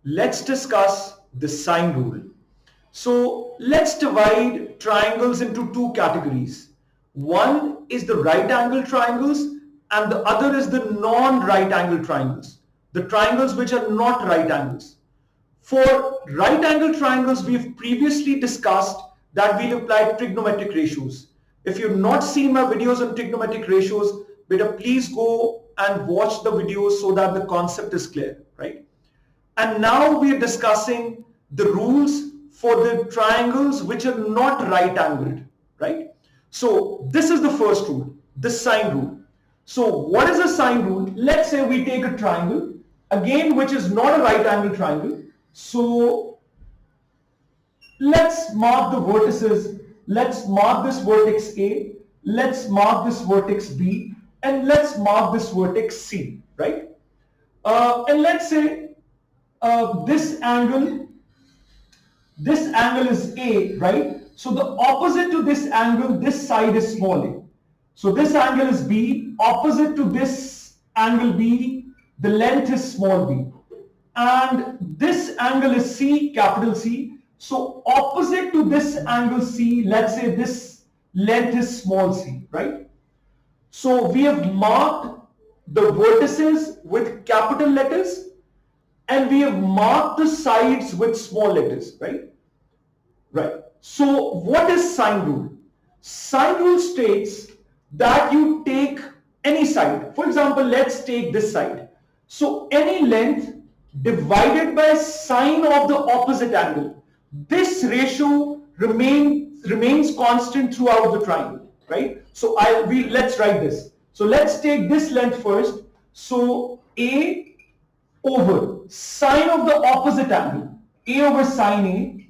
let's discuss the sine rule. So let's divide triangles into two categories. One is the right angle triangles and the other is the non-right angle triangles, the triangles which are not right angles. For right angle triangles, we've previously discussed that we'll apply trigonometric ratios. If you've not seen my videos on trigonometric ratios, better please go and watch the videos so that the concept is clear, right? And now we are discussing the rules for the triangles which are not right angled, right? So this is the first rule, the sine rule. So what is a sine rule? Let's say we take a triangle, again, which is not a right angle triangle. So let's mark the vertices. Let's mark this vertex A. Let's mark this vertex B. And let's mark this vertex C, right? And let's say this angle is A, right? So the opposite to this angle, this side is small a. So this angle is B, opposite to this angle B, the length is small b. And this angle is C, capital C. So opposite to this angle C, let's say this length is small c, right? So we have marked the vertices with capital letters and we have marked the sides with small letters, right? Right. So what is sine rule? Sine rule states that you take any side. For example, let's take this side. So any length divided by sine of the opposite angle. This ratio remains constant throughout the triangle, right? So let's write this. So let's take this length first. So A over sine of the opposite angle, A over sine A,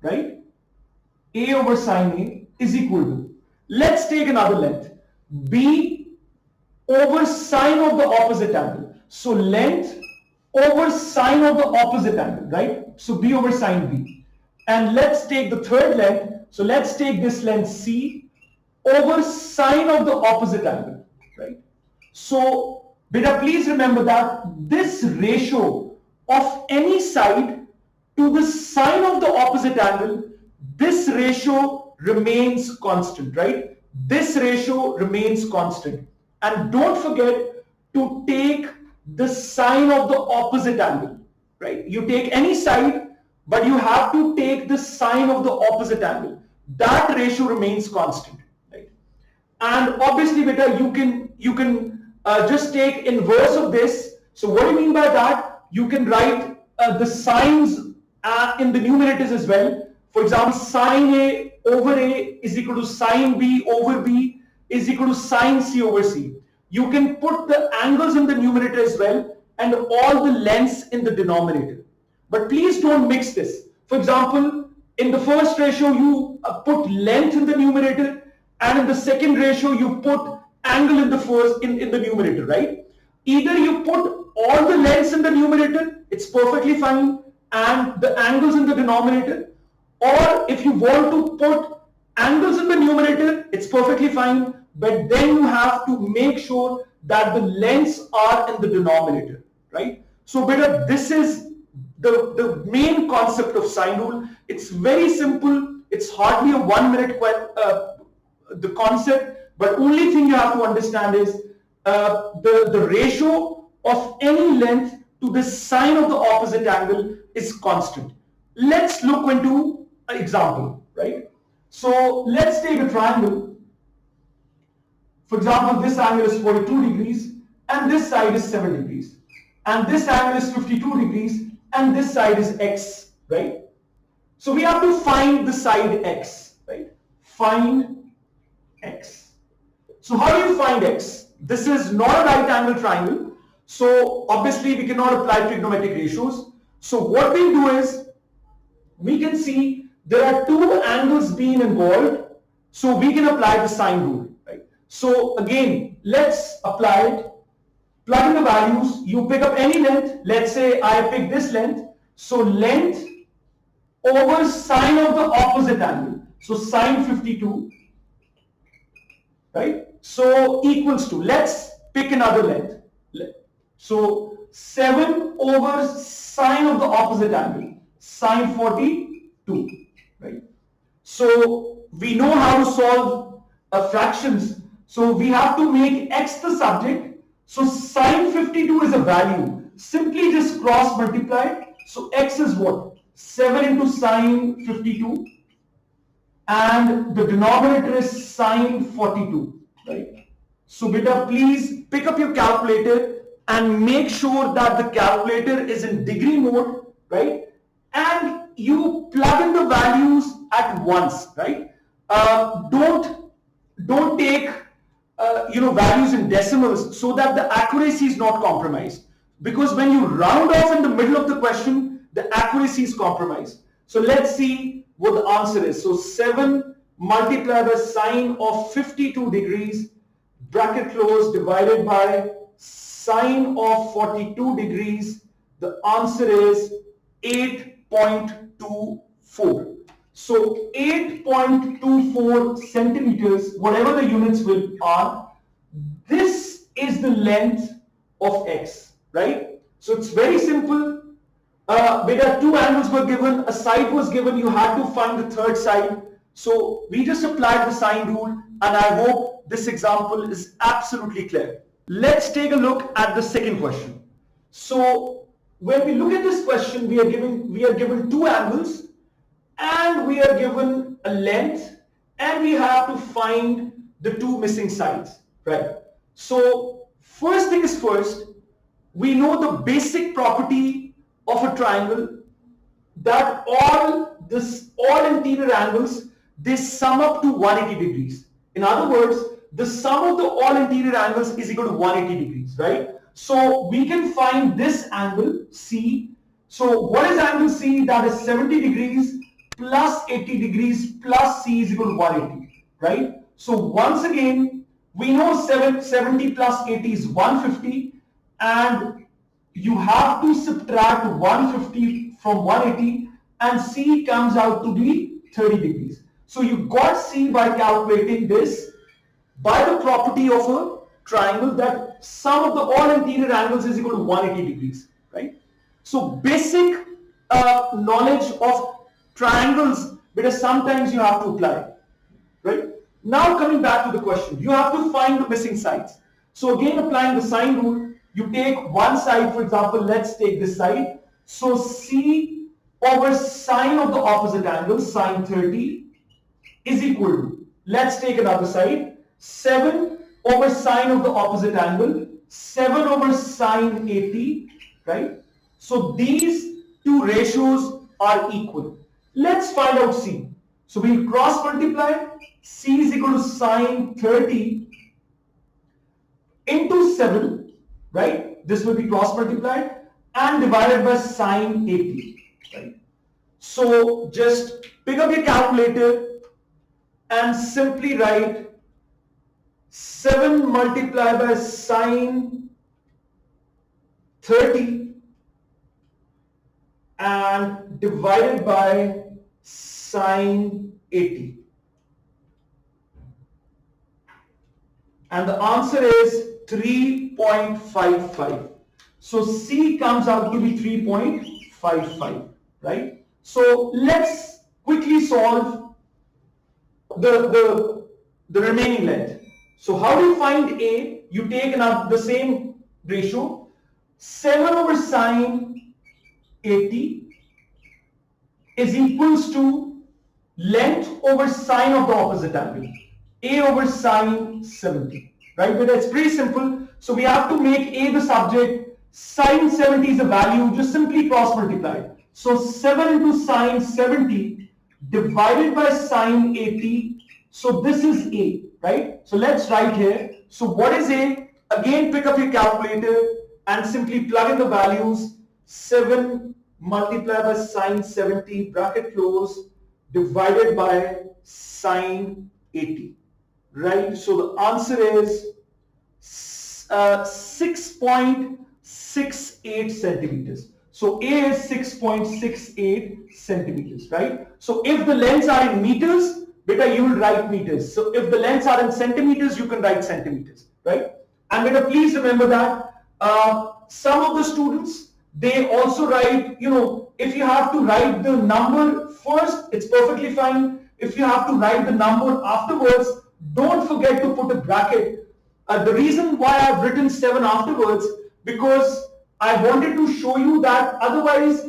right? A over sine A is equal to, let's take another length, B over sine of the opposite angle. So length over sine of the opposite angle, right? So B over sine B. And let's take the third length. So let's take this length C over sine of the opposite angle, right? So beta, please remember that this ratio of any side to the sine of the opposite angle, this ratio remains constant, right? This ratio remains constant. And don't forget to take the sine of the opposite angle, right? You take any side, but you have to take the sine of the opposite angle. That ratio remains constant, right? And obviously, beta, you can just take inverse of this. So what do you mean by that? You can write the sines in the numerators as well. For example, sine A over A is equal to sine B over B is equal to sine C over C. You can put the angles in the numerator as well and all the lengths in the denominator. But please don't mix this. For example, in the first ratio, you put length in the numerator, and in the second ratio, you put angle in the numerator, right? Either you put all the lengths in the numerator, it's perfectly fine, and the angles in the denominator. Or if you want to put angles in the numerator, it's perfectly fine, but then you have to make sure that the lengths are in the denominator, right? So better, this is the main concept of sine rule. It's very simple. It's hardly a 1 minute the concept, but only thing you have to understand is the ratio of any length to the sine of the opposite angle is constant. Let's look into an example, right? So let's take a triangle. For example, this angle is 42 degrees and this side is 7 degrees. And this angle is 52 degrees and this side is x, right? So we have to find the side x, right? Find x. So how do you find x? This is not a right angle triangle. So obviously we cannot apply trigonometric ratios. So what we do is, we can see there are two angles being involved. So we can apply the sine rule, right? So again, let's apply it. Plug in the values. You pick up any length. Let's say I pick this length. So length over sine of the opposite angle. So sine 52, right? So equals to, let's pick another length. So 7 over sine of the opposite angle, sine 42, right? So we know how to solve fractions. So we have to make x the subject. So sine 52 is a value. Simply just cross multiply. So x is what? 7 into sine 52. And the denominator is sine 42, right? So beta, please pick up your calculator and make sure that the calculator is in degree mode, right? And you plug in the values at once, right? Don't take values in decimals so that the accuracy is not compromised. Because when you round off in the middle of the question, the accuracy is compromised. So let's see what the answer is. So 7 multiplied by sine of 52 degrees, bracket close, divided by sine of 42 degrees. The answer is 8.24. So 8.24 centimeters, whatever the units are, this is the length of x, right? So it's very simple. Beta, 2 angles were given, a side was given, you had to find the third side. So we just applied the sine rule, and I hope this example is absolutely clear. Let's take a look at the second question. So when we look at this question, we are given 2 angles, and we are given a length, and we have to find the 2 missing sides, right? So first thing is first, we know the basic property of a triangle, that all interior angles, they sum up to 180 degrees. In other words, the sum of the all interior angles is equal to 180 degrees, right? So we can find this angle C. So what is angle C? That is 70 degrees plus 80 degrees plus C is equal to 180, right? So once again, we know 70 plus 80 is 150, and you have to subtract 150 from 180, and C comes out to be 30 degrees. So you got C by calculating this by the property of a triangle, that sum of the all interior angles is equal to 180 degrees, right? So basic knowledge of triangles, because sometimes you have to apply, right? Now coming back to the question, you have to find the missing sides. So again, applying the sine rule, you take one side, for example, let's take this side. So C over sine of the opposite angle, sine 30, is equal to, let's take another side, 7 over sine of the opposite angle, 7 over sine 80, right? So these two ratios are equal. Let's find out C. So we'll cross multiply. C is equal to sine 30 into 7, right? This will be cross multiplied and divided by sine 80, right? So just pick up your calculator and simply write 7 multiplied by sine 30 and divided by sine 80. And the answer is 3.55. So C comes out to be 3.55, right? So let's quickly solve the remaining length. So how do you find A? You take the same ratio, 7 over sine 80 is equals to length over sine of the opposite angle, A over sine 70, right? But it's pretty simple. So we have to make A the subject, sine 70 is a value, just simply cross multiply. So 7 into sine 70 divided by sine 80. So this is A, right? So let's write here. So what is A? Again, pick up your calculator and simply plug in the values. 7 multiplied by sine 70, bracket close, divided by sine 80, right? So the answer is 6.68 centimeters. So A is 6.68 centimeters, right? So if the lengths are in meters, beta, you will write meters. So if the lengths are in centimeters, you can write centimeters, right? And beta, please remember that some of the students, they also write, if you have to write the number first, it's perfectly fine. If you have to write the number afterwards, don't forget to put a bracket. The reason why I've written 7 afterwards, because I wanted to show you that otherwise,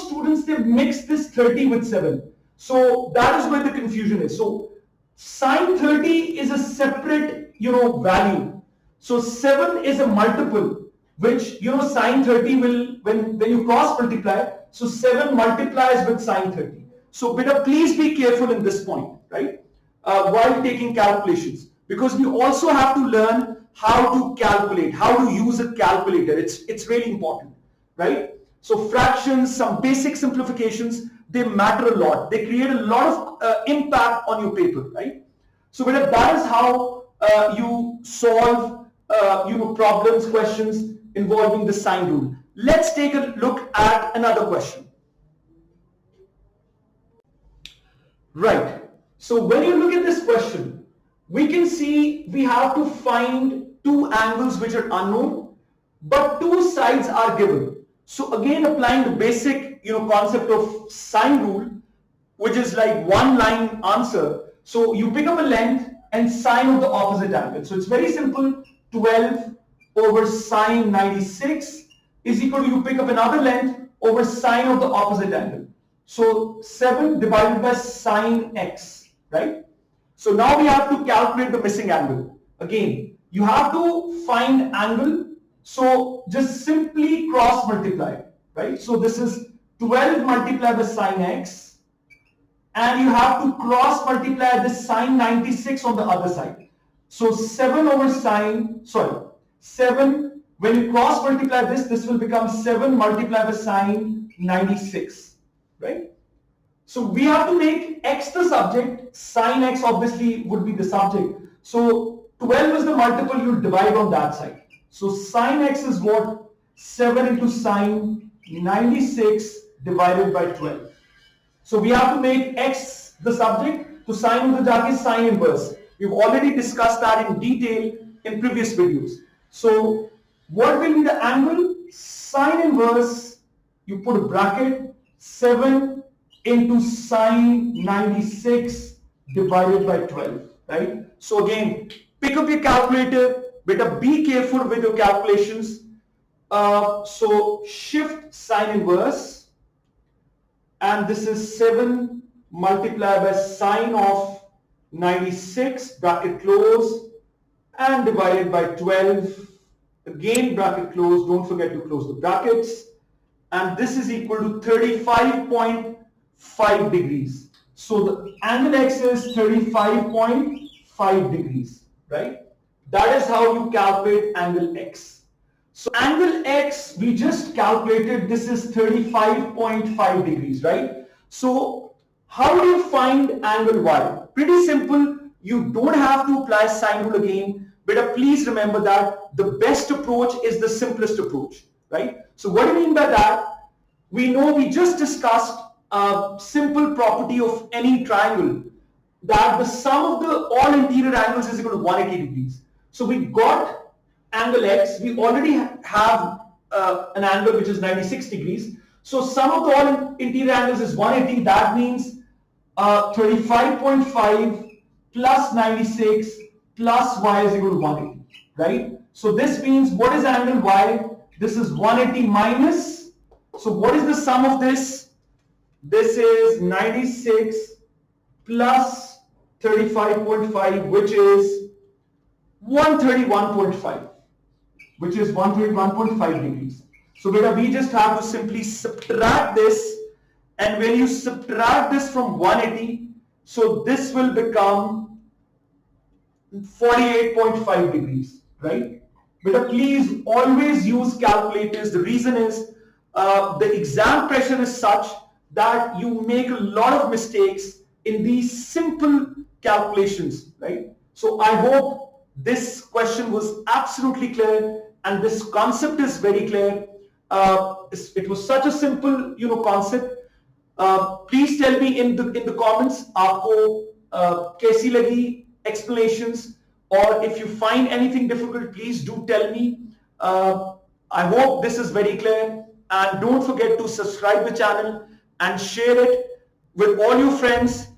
students, they mix this 30 with 7. So that is where the confusion is. So sine 30 is a separate, value. So 7 is a multiple, which, sine 30 will, when you cross multiply, so 7 multiplies with sine 30. So beta, please be careful in this point, right? While taking calculations, because we also have to learn how to calculate, how to use a calculator. It's really important, right? So fractions, some basic simplifications, they matter a lot. They create a lot of impact on your paper, right? So beta, that is how you solve problems, questions involving the sine rule. Let's take a look at another question. Right. So when you look at this question, we can see we have to find 2 angles which are unknown, but 2 sides are given. So again, applying the basic, concept of sine rule, which is like one line answer. So you pick up a length and sine of the opposite angle. So it's very simple. 12 over sine 96 is equal to, you pick up another length over sine of the opposite angle. So 7 divided by sine x, right? So now we have to calculate the missing angle. Again, you have to find angle. So just simply cross multiply, right? So this is 12 multiplied by sine x, and you have to cross multiply this sine 96 on the other side. So 7 over sine, 7, when you cross multiply this will become 7 multiplied by sine 96, right? So we have to make x the subject, sine x obviously would be the subject. So 12 is the multiple, you divide on that side. So sine x is what? 7 into sine 96 divided by 12. So we have to make x the subject, to sine of the jaake sine inverse. We've already discussed that in detail in previous videos. So what will be the angle? Sine inverse, you put a bracket, 7 into sine 96 divided by 12, right? So again, pick up your calculator, better be careful with your calculations. So shift sine inverse, and this is 7 multiplied by sine of 96, bracket close, and divided by 12, again bracket close, don't forget to close the brackets, and this is equal to 35.5 degrees. So the angle x is 35.5 degrees, right? That is how you calculate angle x. So angle x, we just calculated, this is 35.5 degrees, right? So how do you find angle y? Pretty simple. You don't have to apply sine rule again, but please remember that the best approach is the simplest approach, right? So what do you mean by that? We know, we just discussed a simple property of any triangle, that the sum of the all interior angles is equal to 180 degrees. So we got angle x, we already have an angle which is 96 degrees. So sum of the all interior angles is 180. That means 35.5 plus 96 plus y is equal to 180, right? So this means, what is angle y? This is 180 minus, so what is the sum of this? This is 96 plus 35.5, which is 131.5, which is 131.5 degrees. So beta, we just have to simply subtract this, and when you subtract this from 180, so this will become 48.5 degrees, right? But please always use calculators. The reason is the exam pressure is such that you make a lot of mistakes in these simple calculations, right? So I hope this question was absolutely clear and this concept is very clear. It was such a simple, concept. Please tell me in the comments आपको कैसी लगी explanations, or if you find anything difficult, please do tell me. I hope this is very clear, and don't forget to subscribe the channel and share it with all your friends